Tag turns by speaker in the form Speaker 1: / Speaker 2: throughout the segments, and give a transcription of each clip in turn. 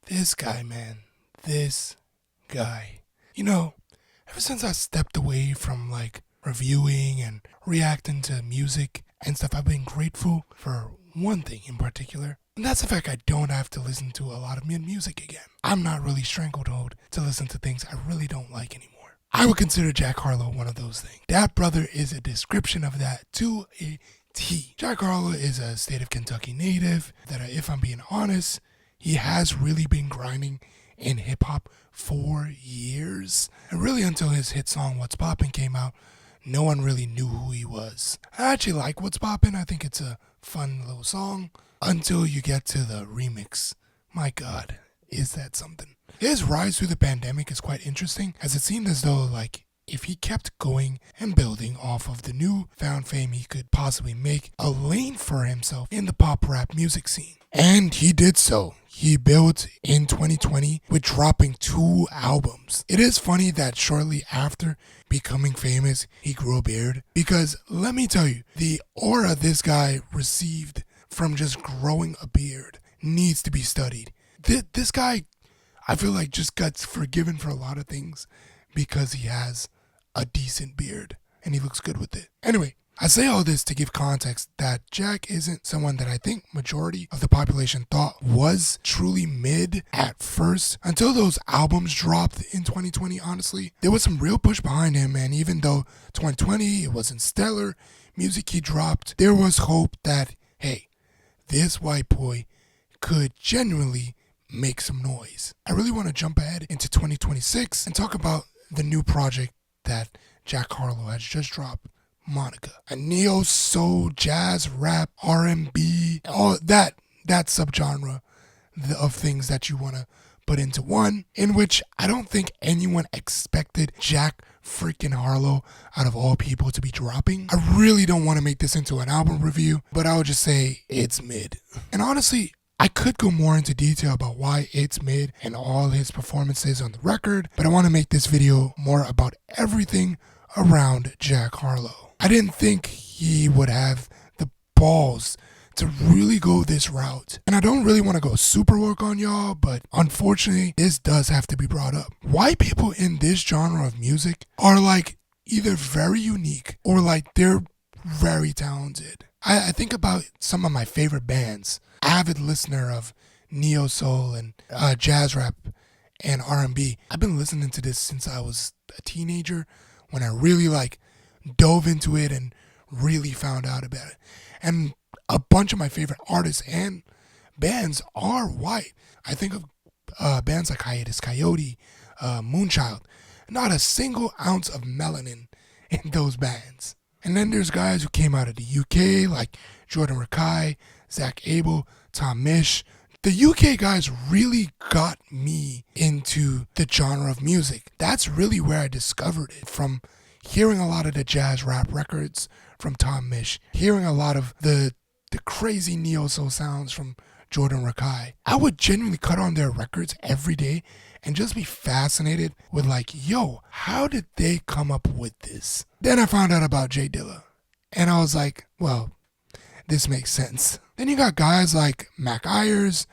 Speaker 1: This guy, man. This guy. You know, ever since I stepped away from reviewing and reacting to music and stuff, I've been grateful for one thing in particular. And that's the fact I don't have to listen to a lot of music again. I'm not really stranglehold to listen to things I really don't like anymore. I would consider Jack Harlow one of those things. That brother is a description of that to a T. Jack Harlow is a state of Kentucky native that, if I'm being honest, he has really been grinding in hip hop for years. And really until his hit song What's Poppin' came out, no one really knew who he was. I actually like What's Poppin'. I think it's a fun little song until you get to the remix. My God, is that something? His rise through the pandemic is quite interesting, as it seemed as though if he kept going and building off of the new found fame, he could possibly make a lane for himself in the pop rap music scene. And he did so. He built in 2020 with dropping 2 albums. It is funny that shortly after becoming famous, he grew a beard. Because let me tell you, the aura this guy received from just growing a beard needs to be studied. This guy, I feel like, just got forgiven for a lot of things because he has a decent beard and he looks good with it. Anyway, I say all this to give context that Jack isn't someone that I think majority of the population thought was truly mid at first until those albums dropped in 2020. Honestly, there was some real push behind him, and even though 2020 it wasn't stellar music he dropped, there was hope that, hey, this white boy could genuinely make some noise. I really want to jump ahead into 2026 and talk about the new project that Jack Harlow has just dropped, Monica. A neo-soul, jazz, rap, R&B, all that subgenre of things that you want to put into one, in which I don't think anyone expected Jack freaking Harlow, out of all people, to be dropping. I really don't want to make this into an album review, but I would just say it's mid. And honestly, I could go more into detail about why it's mid and all his performances on the record, but I want to make this video more about everything around Jack Harlow. I didn't think he would have the balls to really go this route. And I don't really want to go super work on y'all, but unfortunately, this does have to be brought up. White people in this genre of music are either very unique or they're very talented. I think about some of my favorite bands. Avid listener of neo soul and jazz rap and R&B. I've been listening to this since I was a teenager, when I really dove into it and really found out about it. And a bunch of my favorite artists and bands are white. I think of bands like Hiatus Coyote, Moonchild. Not a single ounce of melanin in those bands. And then there's guys who came out of the UK like Jordan Rakai, Zach Abel, Tom Misch. The UK guys really got me into the genre of music. That's really where I discovered it, from hearing a lot of the jazz rap records from Tom Misch, hearing a lot of the crazy neo-soul sounds from Jordan Rakai. I would genuinely cut on their records every day and just be fascinated with yo, how did they come up with this? Then I found out about Jay Dilla, and I was like, well, this makes sense. Then you got guys like Mac Ayers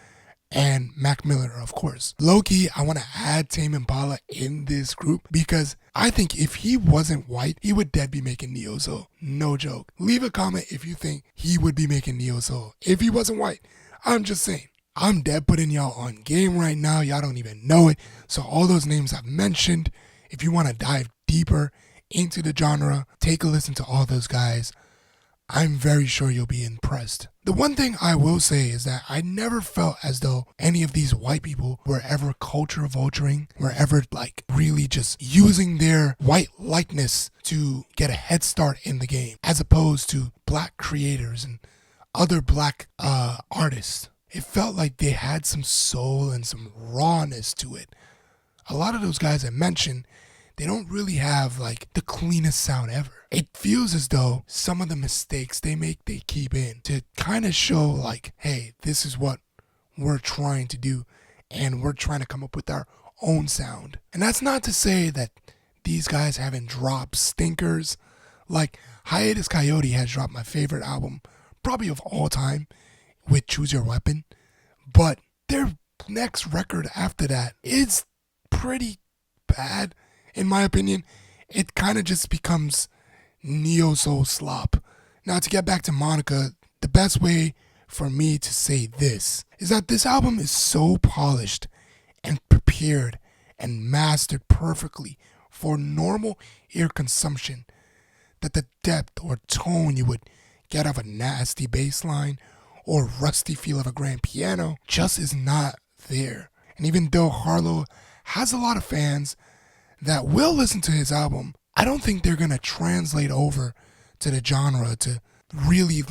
Speaker 1: and Mac Miller, of course. Low-key, I want to add Tame Impala in this group because I think if he wasn't white, he would dead be making neo-soul. No joke. Leave a comment if you think he would be making neo-soul if he wasn't white. I'm just saying. I'm dead putting y'all on game right now. Y'all don't even know it. So all those names I've mentioned, if you want to dive deeper into the genre, take a listen to all those guys. I'm very sure you'll be impressed. The one thing I will say is that I never felt as though any of these white people were ever culture vulturing, were ever really just using their white likeness to get a head start in the game, as opposed to black creators and other black artists. It felt like they had some soul and some rawness to it. A lot of those guys I mentioned, they don't really have the cleanest sound ever. It feels as though some of the mistakes they make, they keep in to kind of show hey, this is what we're trying to do, and we're trying to come up with our own sound. And that's not to say that these guys haven't dropped stinkers. Hiatus Coyote has dropped my favorite album, probably of all time, with Choose Your Weapon. But they're next record after that is pretty bad, in my opinion. It kind of just becomes neo-soul slop. Now, to get back to Monica, the best way for me to say this is that this album is so polished and prepared and mastered perfectly for normal ear consumption that the depth or tone you would get out of a nasty bass line or rusty feel of a grand piano just is not there. And even though Harlow has a lot of fans that will listen to his album, I don't think they're gonna translate over to the genre to really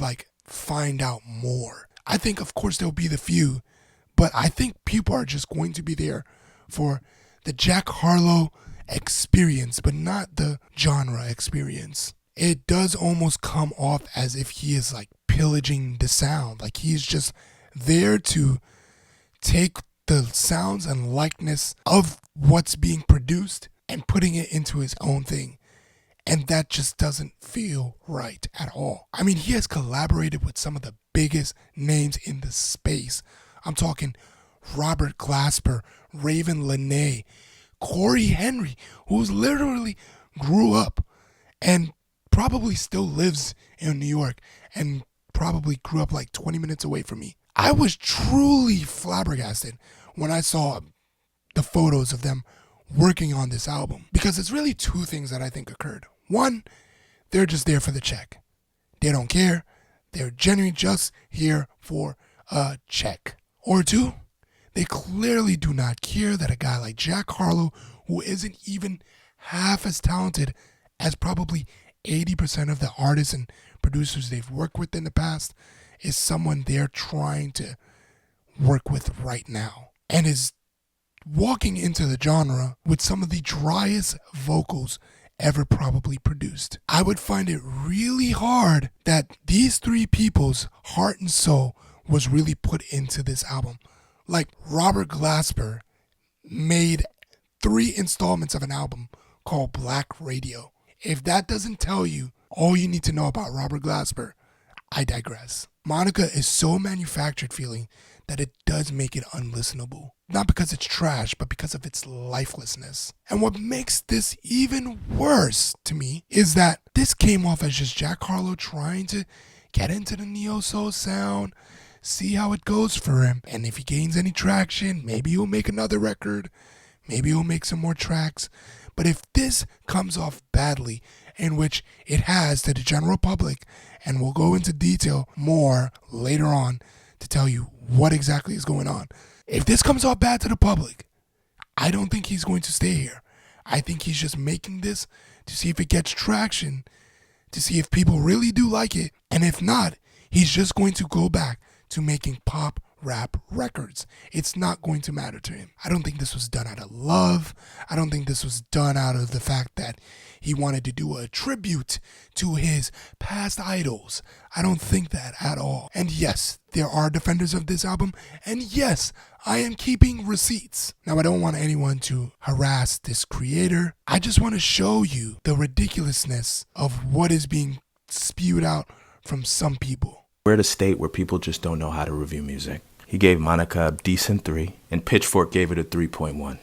Speaker 1: find out more. I think of course there'll be the few, but I think people are just going to be there for the Jack Harlow experience, but not the genre experience. It does almost come off as if he is pillaging the sound. He's just there to take the sounds and likeness of what's being produced and putting it into his own thing. And that just doesn't feel right at all. I mean, he has collaborated with some of the biggest names in the space. I'm talking Robert Glasper, Raven Lenae, Corey Henry, who's literally grew up and probably still lives in New York and probably grew up 20 minutes away from me. I was truly flabbergasted when I saw the photos of them working on this album, because it's really two things that I think occurred. One, they're just there for the check. They don't care. They're genuinely just here for a check. Or two, they clearly do not care that a guy like Jack Harlow, who isn't even half as talented as probably 80% of the artists and producers they've worked with in the past, is someone they're trying to work with right now, and is walking into the genre with some of the driest vocals ever probably produced. I would find it really hard that these three people's heart and soul was really put into this album. Robert Glasper made 3 installments of an album called Black Radio. If that doesn't tell you all you need to know about Robert Glasper, I digress. Monica is so manufactured feeling that it does make it unlistenable. Not because it's trash, but because of its lifelessness. And what makes this even worse to me is that this came off as just Jack Harlow trying to get into the neo-soul sound, see how it goes for him, and if he gains any traction, maybe he'll make another record, maybe he'll make some more tracks. But if this comes off badly, in which it has to the general public, and we'll go into detail more later on to tell you what exactly is going on. If this comes off bad to the public, I don't think he's going to stay here. I think he's just making this to see if it gets traction, to see if people really do like it. And if not, he's just going to go back to making pop rap records. It's not going to matter to him. I don't think this was done out of love. I don't think this was done out of the fact that he wanted to do a tribute to his past idols. I don't think that at all. And yes, there are defenders of this album. And yes, I am keeping receipts. Now, I don't want anyone to harass this creator. I just want to show you the ridiculousness of what is being spewed out from some people.
Speaker 2: We're at a state where people just don't know how to review music. He gave Monica a decent 3, and Pitchfork gave it a 3.1.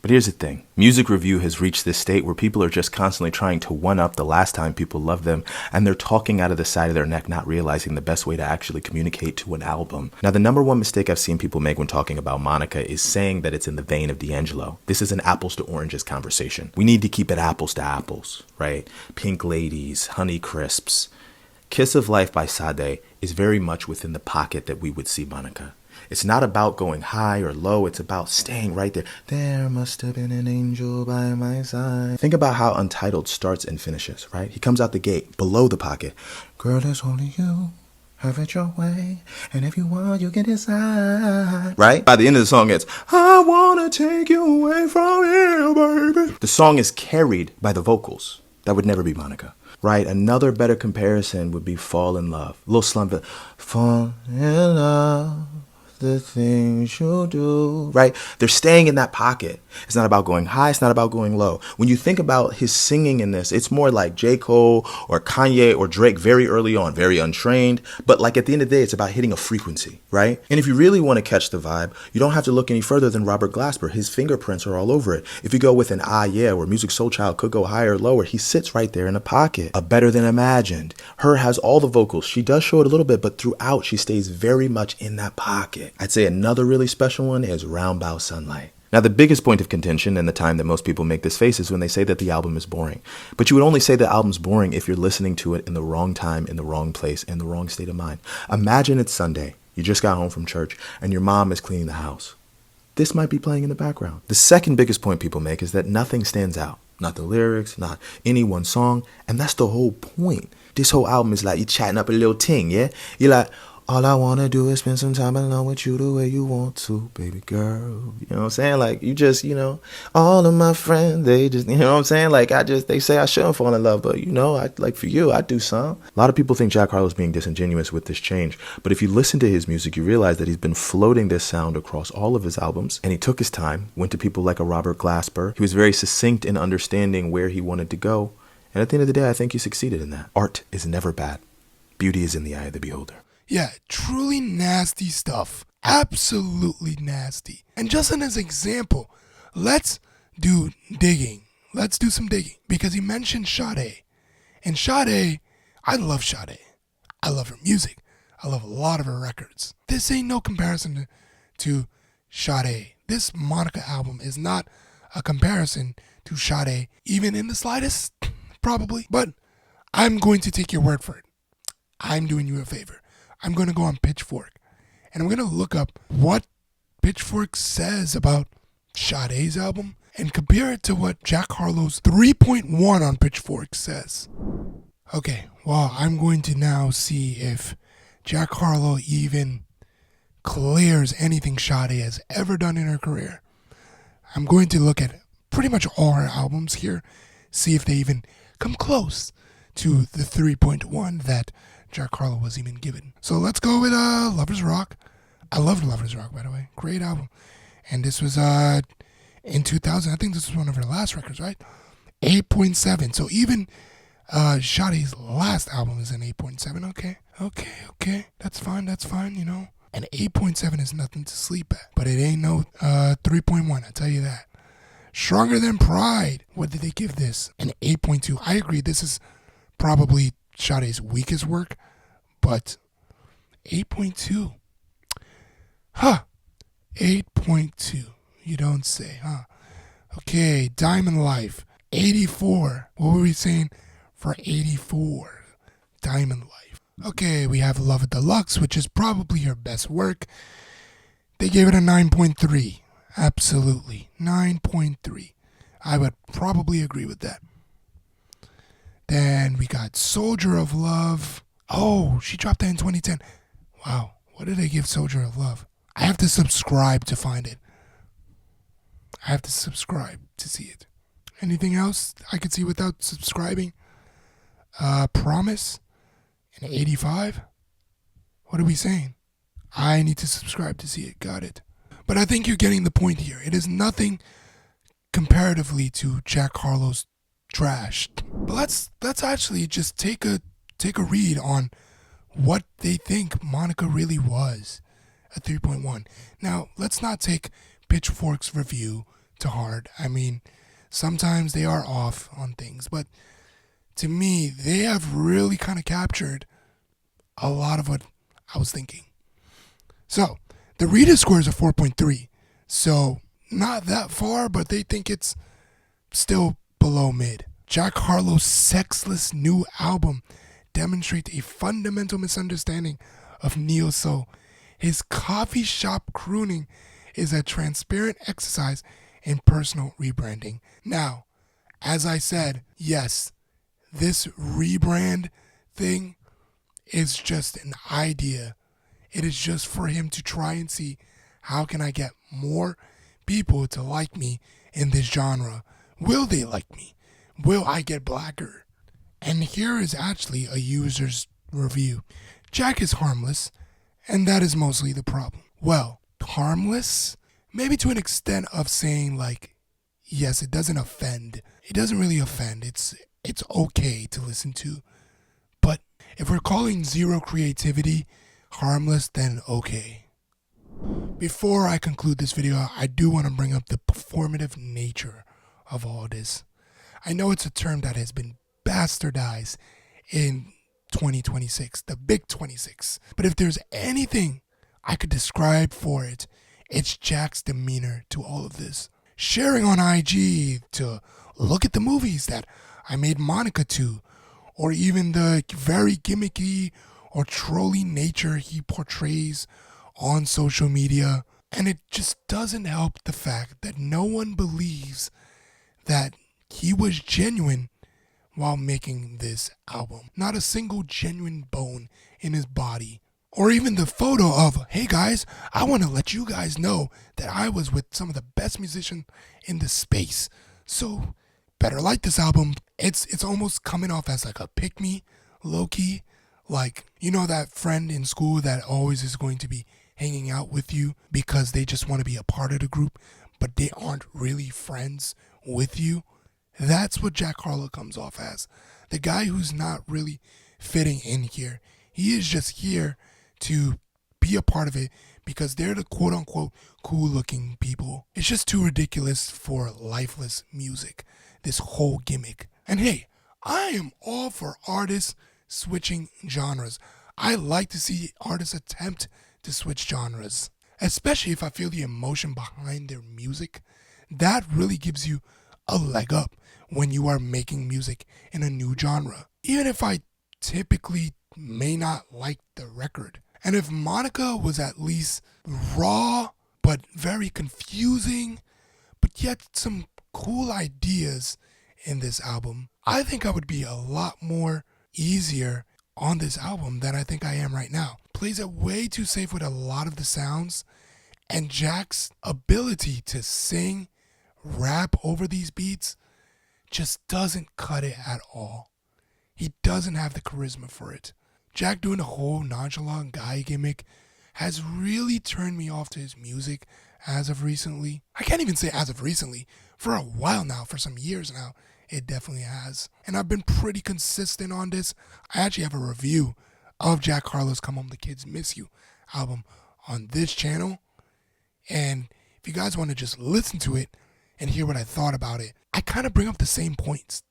Speaker 2: But here's the thing. Music review has reached this state where people are just constantly trying to one-up the last time people loved them, and they're talking out of the side of their neck, not realizing the best way to actually communicate to an album. Now, the number one mistake I've seen people make when talking about Monica is saying that it's in the vein of D'Angelo. This is an apples to oranges conversation. We need to keep it apples to apples, right? Pink Ladies, Honey Crisps. Kiss of Life by Sade is very much within the pocket that we would see Monica. It's not about going high or low. It's about staying right there. There must have been an angel by my side. Think about how Untitled starts and finishes, right? He comes out the gate below the pocket. Girl, it's only you. Have it your way. And if you want, you can decide. Right? By the end of the song, it's, I want to take you away from here, baby. The song is carried by the vocals. That would never be Monica. Right? Another better comparison would be Fall in Love. Lil Slump, fall in love. the things you do, right? They're staying in that pocket. It's not about going high. It's not about going low. When you think about his singing in this, it's more like J. Cole or Kanye or Drake very early on, very untrained. But like at the end of the day, it's about hitting a frequency, right? And if you really want to catch the vibe, you don't have to look any further than Robert Glasper. His fingerprints are all over it. If you go with an ah yeah, where Music Soul Child could go higher or lower, he sits right there in the pocket. A Better Than Imagined. Her has all the vocals. She does show it a little bit, but throughout she stays very much in that pocket. I'd say another really special one is Round Bow Sunlight. Now, the biggest point of contention and the time that most people make this face is when they say that the album is boring. But you would only say the album's boring if you're listening to it in the wrong time, in the wrong place, in the wrong state of mind. Imagine it's Sunday. You just got home from church and your mom is cleaning the house. This might be playing in the background. The second biggest point people make is that nothing stands out. Not the lyrics, not any one song. And that's the whole point. This whole album is like you chatting up a little ting, yeah? You're like, all I want to do is spend some time alone with you the way you want to, baby girl. You know what I'm saying? Like, you just, all of my friends, they just, you know what I'm saying? Like, they say I shouldn't fall in love, but, like for you, I do some. A lot of people think Jack Harlow's being disingenuous with this change. But if you listen to his music, you realize that he's been floating this sound across all of his albums. And he took his time, went to people like a Robert Glasper. He was very succinct in understanding where he wanted to go. And at the end of the day, I think he succeeded in that. Art is never bad. Beauty is in the eye of the beholder.
Speaker 1: Yeah, truly nasty stuff. Absolutely nasty. And just as an example, let's do digging. Let's do some digging. Because he mentioned Sade. And Sade, I love Sade. I love her music. I love a lot of her records. This ain't no comparison to Sade. This Monica album is not a comparison to Sade, even in the slightest, probably. But I'm going to take your word for it. I'm doing you a favor. I'm going to go on Pitchfork, and I'm going to look up what Pitchfork says about Sade's album and compare it to what Jack Harlow's 3.1 on Pitchfork says. Okay, well, I'm going to now see if Jack Harlow even clears anything Sade has ever done in her career. I'm going to look at pretty much all her albums here, see if they even come close to the 3.1 that Jack Harlow was even given. So let's go with Lovers Rock. I loved Lovers Rock, by the way. Great album. And this was in 2000. I think this was one of her last records, right? 8.7. So even Sade's last album is an 8.7. Okay. That's fine, And 8.7 is nothing to sleep at. But it ain't no 3.1, I tell you that. Stronger Than Pride. What did they give this? An 8.2. I agree, this is probably Sade's weakest work, but 8.2. 8.2. You don't say, huh? Okay, Diamond Life, 84. What were we saying for 84? Diamond Life. Okay, we have Love It Deluxe, which is probably her best work. They gave it a 9.3. Absolutely, 9.3. I would probably agree with that. Then we got Soldier of Love. Oh, she dropped that in 2010. Wow, what did they give Soldier of Love? I have to subscribe to find it. I have to subscribe to see it. Anything else I could see without subscribing? Promise? An 85? What are we saying? I need to subscribe to see it. Got it. But I think you're getting the point here. It is nothing comparatively to Jack Harlow's trash. But let's actually just take a read on what they think Monica really was at 3.1. Now, let's not take Pitchfork's review to heart. I mean, sometimes they are off on things, but to me, they have really kind of captured a lot of what I was thinking. So, the reader score is a 4.3. So, not that far, but they think it's still below mid. Jack Harlow's sexless new album demonstrates a fundamental misunderstanding of neo-soul. His coffee shop crooning is a transparent exercise in personal rebranding. Now, as I said, yes, this rebrand thing is just an idea. It is just for him to try and see how can I get more people to like me in this genre. Will they like me? Will I get blacker? And here is actually a user's review. Jack is harmless, and that is mostly the problem. well, harmless, maybe to an extent of saying like, yes, it doesn't offend. It doesn't really offend. It's okay to listen to. But if we're calling zero creativity harmless, then okay. Before I conclude this video, I do want to bring up the performative nature of all this. I know it's a term that has been bastardized in 2026, the big 26. But if there's anything I could describe for it, it's Jack's demeanor to all of this. Sharing on IG to look at the movies that I made Monica to, or even the very gimmicky or trolly nature he portrays on social media. And it just doesn't help the fact that no one believes that he was genuine while making this album. Not a single genuine bone in his body. Or even the photo of, hey guys, I want to let you guys know that I was with some of the best musicians in the space. So better like this album. It's almost coming off as like a pick me, low key. Like, you know that friend in school that always is going to be hanging out with you because they just want to be a part of the group, but they aren't really friends with you? That's what Jack Harlow comes off as. The guy who's not really fitting in here. He is just here to be a part of it because they're the quote unquote cool looking people. It's just too ridiculous for lifeless music, this whole gimmick. And hey, I am all for artists switching genres. I like to see artists attempt to switch genres, especially if I feel the emotion behind their music. That really gives you a leg up when you are making music in a new genre. Even if I typically may not like the record. And if Monica was at least raw, but very confusing, but yet some cool ideas in this album, I think I would be a lot more easier on this album than I think I am right now. Plays it way too safe with a lot of the sounds, and Jack's ability to sing, rap over these beats just doesn't cut it at all. He doesn't have the charisma for it. Jack doing the whole nonchalant guy gimmick has really turned me off to his music as of recently. I can't even say as of recently. For a while now, for some years now, it definitely has. And I've been pretty consistent on this. I actually have a review of Jack Harlow's Come Home the Kids Miss You album on this channel. And if you guys want to just listen to it and hear what I thought about it, I kind of bring up the same points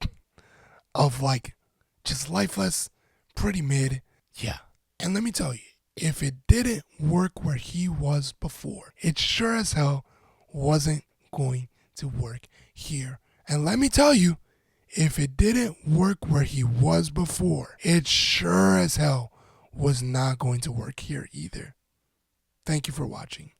Speaker 1: of like just lifeless, pretty mid. Yeah. And let me tell you, if it didn't work where he was before, it sure as hell wasn't going to work here. And let me tell you, if it didn't work where he was before, it sure as hell was not going to work here either. Thank you for watching.